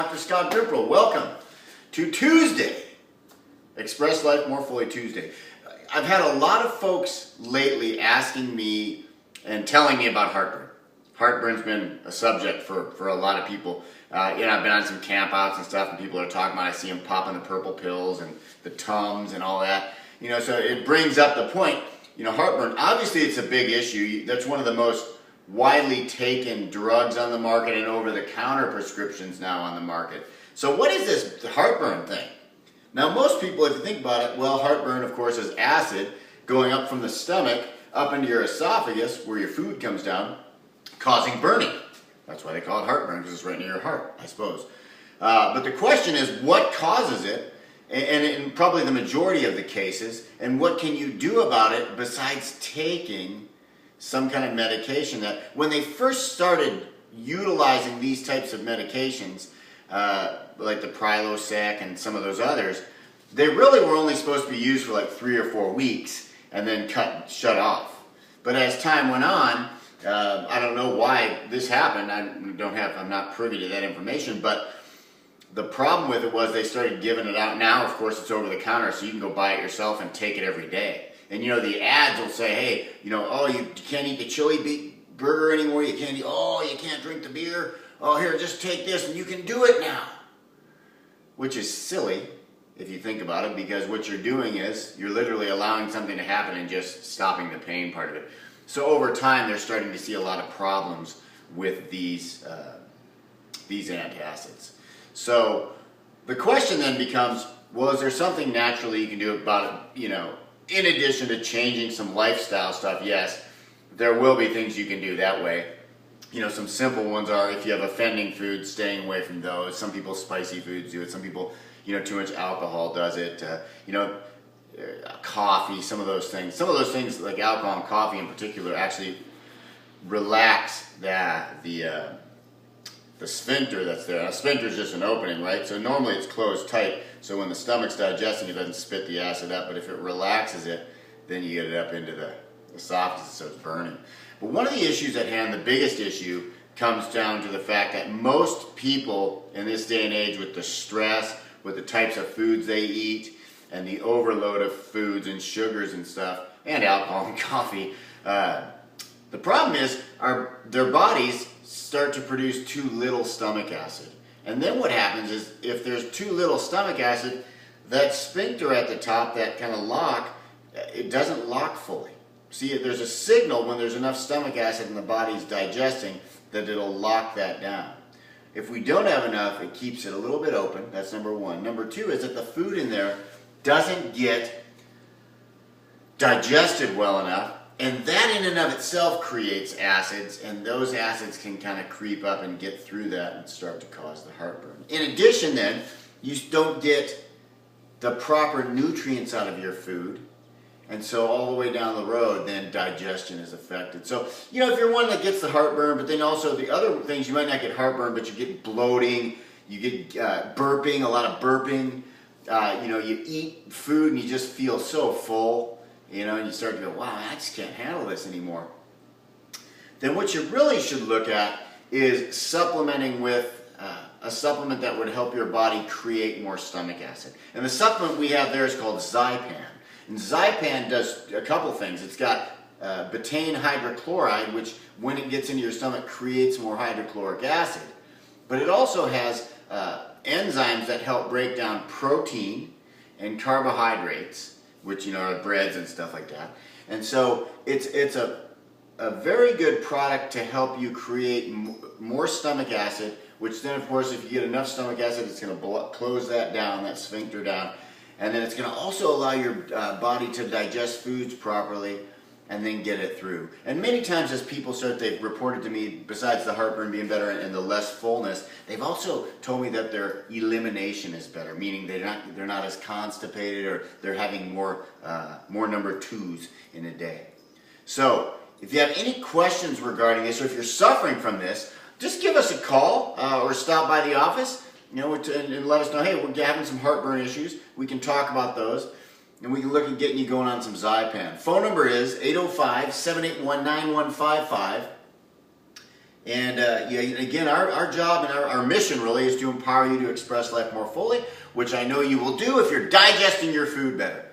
Dr. Scott Duprel, welcome to Tuesday, Express Life More Fully Tuesday. I've had a lot of folks lately asking me and telling me about heartburn. Heartburn's been a subject for a lot of people. I've been on some camp outs and stuff, and people are talking about, I see them popping the purple pills and the Tums and all that. So it brings up the point, heartburn, obviously it's a big issue. That's one of the most widely taken drugs on the market and over-the-counter prescriptions now on the market. So what is this heartburn thing? Now most people, if you think about it, well, heartburn of course is acid going up from the stomach up into your esophagus where your food comes down, causing burning. That's why they call it heartburn, because it's right near your heart, I suppose. But the question is, what causes it? And in probably the majority of the cases, and what can you do about it besides taking some kind of medication? That when they first started utilizing these types of medications, like the Prilosec and some of those others, they really were only supposed to be used for like 3 or 4 weeks and then shut off. But as time went on, I don't know why this happened. I'm not privy to that information, but the problem with it was they started giving it out. Now, of course, it's over the counter, so you can go buy it yourself and take it every day. And the ads will say, hey, oh, you can't eat the chili burger anymore, you can't drink the beer, oh, here, just take this and you can do it now. Which is silly, if you think about it, because what you're doing is you're literally allowing something to happen and just stopping the pain part of it. So over time, they're starting to see a lot of problems with these antacids. So the question then becomes, well, is there something naturally you can do about it, in addition to changing some lifestyle stuff? Yes, there will be things you can do that way. Some simple ones are, if you have offending foods, staying away from those. Some people, spicy foods do it. Some people, too much alcohol does it. Coffee, some of those things. Some of those things, like alcohol and coffee in particular, actually relax the sphincter that's there. A sphincter is just an opening, right? So normally it's closed tight, so when the stomach's digesting, it doesn't spit the acid up, but if it relaxes it, then you get it up into the esophagus, so it's burning. But one of the issues at hand, the biggest issue, comes down to the fact that most people in this day and age, with the stress, with the types of foods they eat, and the overload of foods and sugars and stuff, and alcohol and coffee, the problem is their bodies start to produce too little stomach acid. And then what happens is, if there's too little stomach acid, that sphincter at the top, that kind of lock, it doesn't lock fully. See, there's a signal when there's enough stomach acid and the body's digesting that it'll lock that down. If we don't have enough, it keeps it a little bit open. That's number one. Number two is that the food in there doesn't get digested well enough, and that in and of itself creates acids, and those acids can kind of creep up and get through that and start to cause the heartburn. In addition then, you don't get the proper nutrients out of your food, and so all the way down the road, then digestion is affected. So, if you're one that gets the heartburn, but then also the other things, you might not get heartburn, but you get bloating, you get burping, a lot of burping, you eat food and you just feel so full, and you start to go, wow, I just can't handle this anymore. Then what you really should look at is supplementing with a supplement that would help your body create more stomach acid. And the supplement we have there is called Zypan. And Zypan does a couple things. It's got betaine hydrochloride, which when it gets into your stomach creates more hydrochloric acid. But it also has enzymes that help break down protein and carbohydrates, which are breads and stuff like that. And so it's a very good product to help you create more stomach acid, which then of course if you get enough stomach acid, it's going to close that down, that sphincter down, and then it's going to also allow your body to digest foods properly and then get it through. And many times as people they've reported to me, besides the heartburn being better and the less fullness, they've also told me that their elimination is better, meaning they're not as constipated, or they're having more number twos in a day. So if you have any questions regarding this, or if you're suffering from this, just give us a call or stop by the office, and let us know, hey, we're having some heartburn issues. We can talk about those. And we can look at getting you going on some Zypan. Phone number is 805-781-9155. And again, our job and our mission really is to empower you to express life more fully, which I know you will do if you're digesting your food better.